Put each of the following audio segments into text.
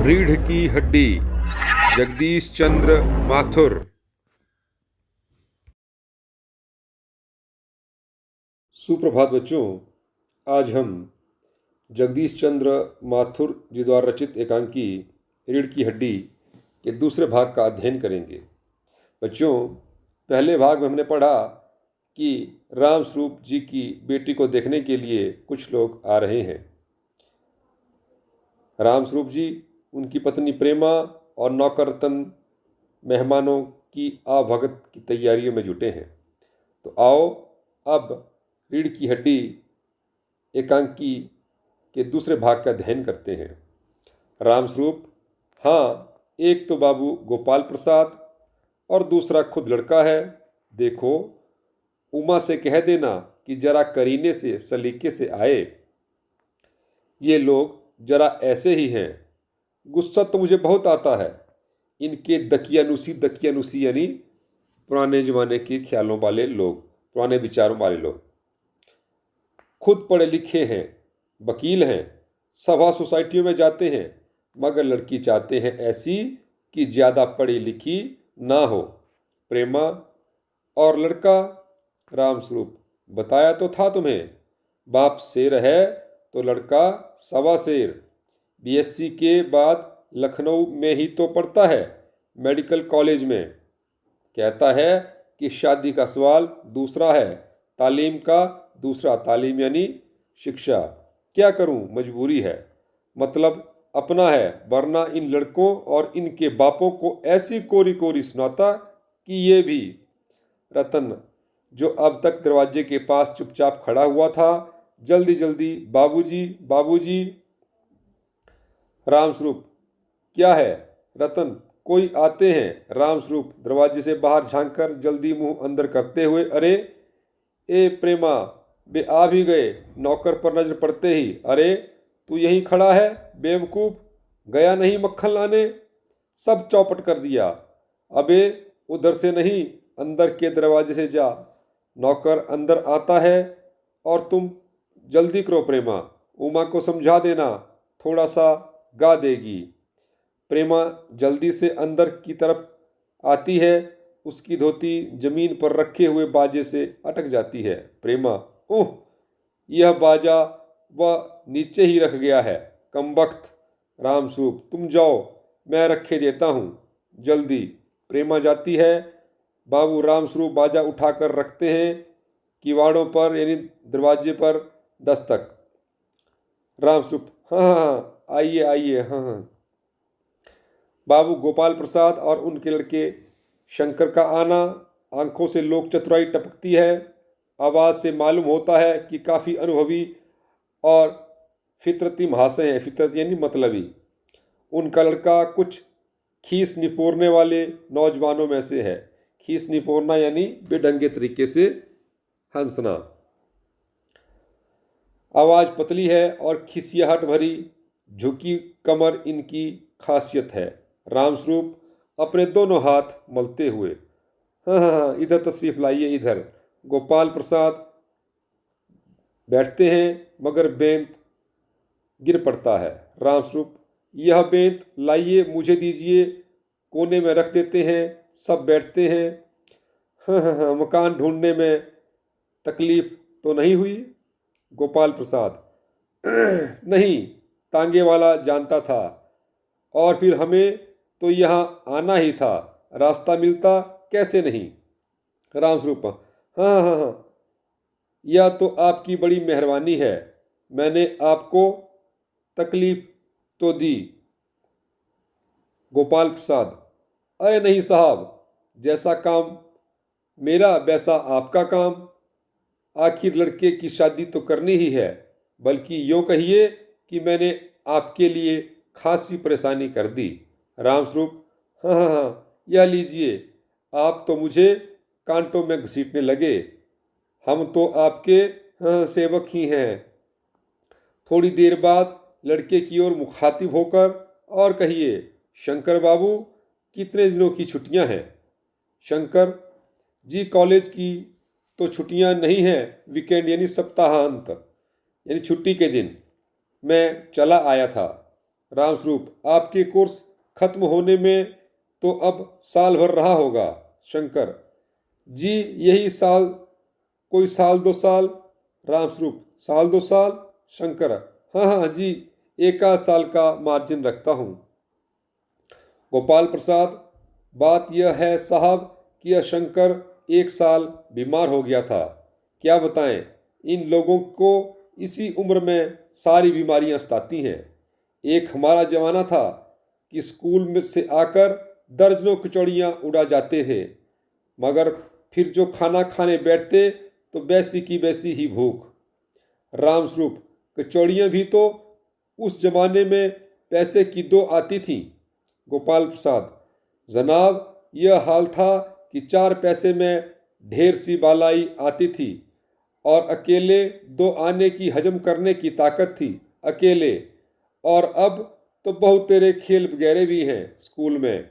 रीढ़ की हड्डी, जगदीश चंद्र माथुर। सुप्रभात बच्चों, आज हम जगदीश चंद्र माथुर जी द्वारा रचित एकांकी रीढ़ की हड्डी के दूसरे भाग का अध्ययन करेंगे। बच्चों, पहले भाग में हमने पढ़ा कि राम स्वरूप जी की बेटी को देखने के लिए कुछ लोग आ रहे हैं। राम स्वरूप जी, उनकी पत्नी प्रेमा और नौकर रतन मेहमानों की आवभगत की तैयारियों में जुटे हैं। तो आओ अब रीढ़ की हड्डी एकांकी के दूसरे भाग का अध्ययन करते हैं। राम स्वरूप, हाँ, एक तो बाबू गोपाल प्रसाद और दूसरा खुद लड़का है। देखो, उमा से कह देना कि जरा करीने से सलीके से आए। ये लोग जरा ऐसे ही हैं। गुस्सा तो मुझे बहुत आता है। इनके दकियानुसी यानी पुराने ज़माने के ख्यालों वाले लोग, पुराने विचारों वाले लोग। खुद पढ़े लिखे हैं, वकील हैं, सभा सोसाइटियों में जाते हैं, मगर लड़की चाहते हैं ऐसी कि ज़्यादा पढ़ी लिखी ना हो। प्रेमा और लड़का राम स्वरूप, बताया तो था तुम्हें, बाप शेर है तो लड़का सवा शेर। बीएससी के बाद लखनऊ में ही तो पढ़ता है, मेडिकल कॉलेज में। कहता है कि शादी का सवाल दूसरा है, तालीम का दूसरा। तालीम यानी शिक्षा। क्या करूं, मजबूरी है। मतलब अपना है, वरना इन लड़कों और इनके बापों को ऐसी कोरी कोरी सुनाता कि ये भी। रतन, जो अब तक दरवाजे के पास चुपचाप खड़ा हुआ था, जल्दी जल्दी बाबूजी बाबूजी। राम स्वरूप, क्या है? रतन, कोई आते हैं। राम स्वरूप दरवाजे से बाहर झांककर जल्दी मुंह अंदर करते हुए, अरे ए प्रेमा, वे आ भी गए। नौकर पर नजर पड़ते ही, अरे तू यहीं खड़ा है बेवकूफ़, गया नहीं मक्खन लाने? सब चौपट कर दिया। अबे उधर से नहीं, अंदर के दरवाजे से जा। नौकर अंदर आता है और तुम जल्दी करो प्रेमा, उमा को समझा देना, थोड़ा सा गा देगी। प्रेमा जल्दी से अंदर की तरफ आती है, उसकी धोती जमीन पर रखे हुए बाजे से अटक जाती है। प्रेमा, ओह, यह बाजा वह नीचे ही रख गया है, कमबख्त। राम स्वरूप, तुम जाओ, मैं रखे देता हूँ, जल्दी। प्रेमा जाती है। बाबू राम स्वरूप बाजा उठाकर रखते हैं। किवाड़ों पर यानी दरवाजे पर दस्तक। राम स्वरूप, हाँ हाँ हाँ, आइए आइए, हाँ हाँ। बाबू गोपाल प्रसाद और उनके लड़के शंकर का आना, आंखों से लोक चतुराई टपकती है। आवाज़ से मालूम होता है कि काफ़ी अनुभवी और फितरती महाशय हैं। फितरत यानी मतलबी। उनका लड़का कुछ खीस निपोरने वाले नौजवानों में से है। खीस निपोरना यानी बेढंगे तरीके से हंसना। आवाज़ पतली है और खिसियाहट भरी, झुकी कमर इनकी खासियत है। राम स्वरूप अपने दोनों हाथ मलते हुए, हाँ हाँ हाँ, इधर तशरीफ लाइए, इधर। गोपाल प्रसाद बैठते हैं, मगर बेंत गिर पड़ता है। राम स्वरूप, यह बेंत लाइए, मुझे दीजिए, कोने में रख देते हैं। सब बैठते हैं। हाँ हाँ हाँ, मकान ढूंढने में तकलीफ तो नहीं हुई? गोपाल प्रसाद, नहीं, तांगे वाला जानता था, और फिर हमें तो यहाँ आना ही था, रास्ता मिलता कैसे नहीं। राम स्वरूप, हाँ हाँ हाँ, यह तो आपकी बड़ी मेहरबानी है, मैंने आपको तकलीफ तो दी। गोपाल प्रसाद, अरे नहीं साहब, जैसा काम मेरा वैसा आपका काम। आखिर लड़के की शादी तो करनी ही है, बल्कि यूँ कहिए कि मैंने आपके लिए खासी परेशानी कर दी। राम स्वरूप, हाँ हाँ हाँ, यह लीजिए, आप तो मुझे कांटों में घसीटने लगे, हम तो आपके हाँ सेवक ही हैं। थोड़ी देर बाद लड़के की ओर मुखातिब होकर, और कहिए शंकर बाबू, कितने दिनों की छुट्टियां हैं? शंकर जी, कॉलेज की तो छुट्टियां नहीं हैं, वीकेंड यानी सप्ताहांत यानी छुट्टी के दिन मैं चला आया था। रामस्वरूप, आपके कोर्स खत्म होने में तो अब साल भर रहा होगा। शंकर, जी यही साल, कोई साल 2 साल। रामस्वरूप, साल 2 साल। शंकर, हाँ हाँ जी, एक आध साल का मार्जिन रखता हूँ। गोपाल प्रसाद, बात यह है साहब कि यह शंकर 1 साल बीमार हो गया था। क्या बताएं, इन लोगों को इसी उम्र में सारी बीमारियां सताती हैं। एक हमारा जमाना था कि स्कूल में से आकर दर्जनों कचौड़ियाँ उड़ा जाते थे, मगर फिर जो खाना खाने बैठते तो वैसी की वैसी ही भूख। रामस्वरूप, कचौड़ियाँ भी तो उस जमाने में पैसे की 2 आती थीं। गोपाल प्रसाद, जनाब यह हाल था कि 4 पैसे में ढेर सी बालाई आती थी और अकेले 2 आने की हजम करने की ताकत थी, अकेले। और अब तो बहुत तेरे खेल वगैरह भी हैं स्कूल में।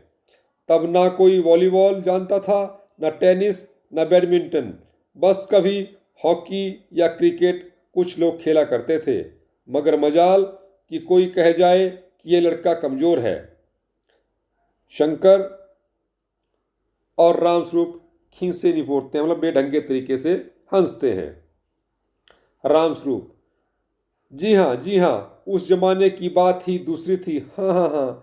तब ना कोई वॉलीबॉल जानता था, ना टेनिस, ना बैडमिंटन, बस कभी हॉकी या क्रिकेट कुछ लोग खेला करते थे, मगर मजाल कि कोई कह जाए कि ये लड़का कमज़ोर है। शंकर और रामस्वरूप खींचे निपोड़ते हैं, मतलब बेढंगे तरीके से हंसते हैं। रामस्वरूप, जी हाँ, उस जमाने की बात ही दूसरी थी। हाँ हाँ हाँ।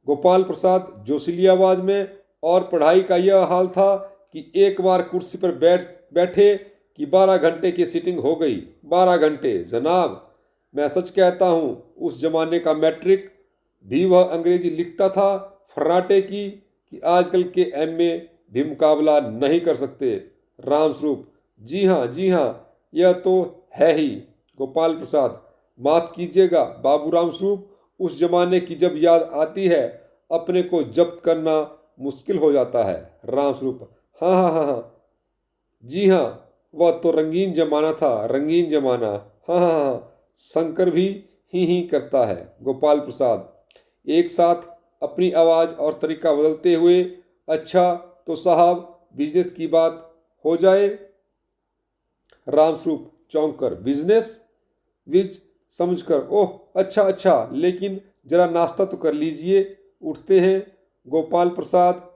गोपाल प्रसाद जोशीली आवाज में, और पढ़ाई का यह हाल था कि एक बार कुर्सी पर बैठे कि 12 घंटे की सीटिंग हो गई। 12 घंटे जनाब, मैं सच कहता हूँ, उस जमाने का मैट्रिक भी वह अंग्रेजी लिखता था फर्राटे की कि आजकल के एमए भी मुकाबला नहीं कर सकते। रामस्वरूप, जी हाँ, यह तो है ही। गोपाल प्रसाद, माफ कीजिएगा बाबू रामस्वरूप, उस जमाने की जब याद आती है अपने को जब्त करना मुश्किल हो जाता है। रामस्वरूप, हाँ हाँ हाँ हाँ, जी हाँ, वह तो रंगीन जमाना था, रंगीन जमाना। हाँ हाँ हाँ। शंकर भी ही करता है। गोपाल प्रसाद, एक साथ अपनी आवाज़ और तरीका बदलते हुए, अच्छा तो साहब बिजनेस की बात हो जाए। रामस्वरूप चौंक कर, बिजनेस? विज समझकर, ओह अच्छा अच्छा, लेकिन जरा नाश्ता तो कर लीजिए, उठते हैं। गोपाल प्रसाद,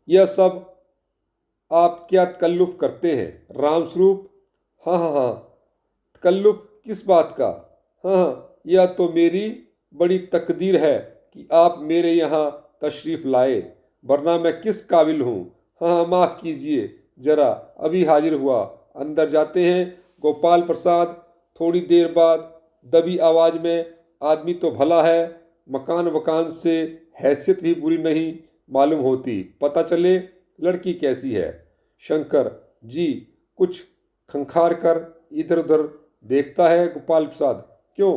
यह सब आप क्या तकल्लुफ़ करते हैं? रामस्वरूप, हाँ हाँ हाँ, तकल्लुफ़ किस बात का? हाँ हाँ, यह तो मेरी बड़ी तकदीर है कि आप मेरे यहाँ तशरीफ़ लाए, वरना मैं किस काबिल हूँ। हाँ हाँ, माफ़ कीजिए, जरा अभी हाजिर हुआ, अंदर जाते हैं। गोपाल प्रसाद थोड़ी देर बाद दबी आवाज़ में, आदमी तो भला है, मकान वकान से हैसियत भी बुरी नहीं मालूम होती, पता चले लड़की कैसी है। शंकर, जी कुछ खंखार कर इधर उधर देखता है। गोपाल प्रसाद, क्यों,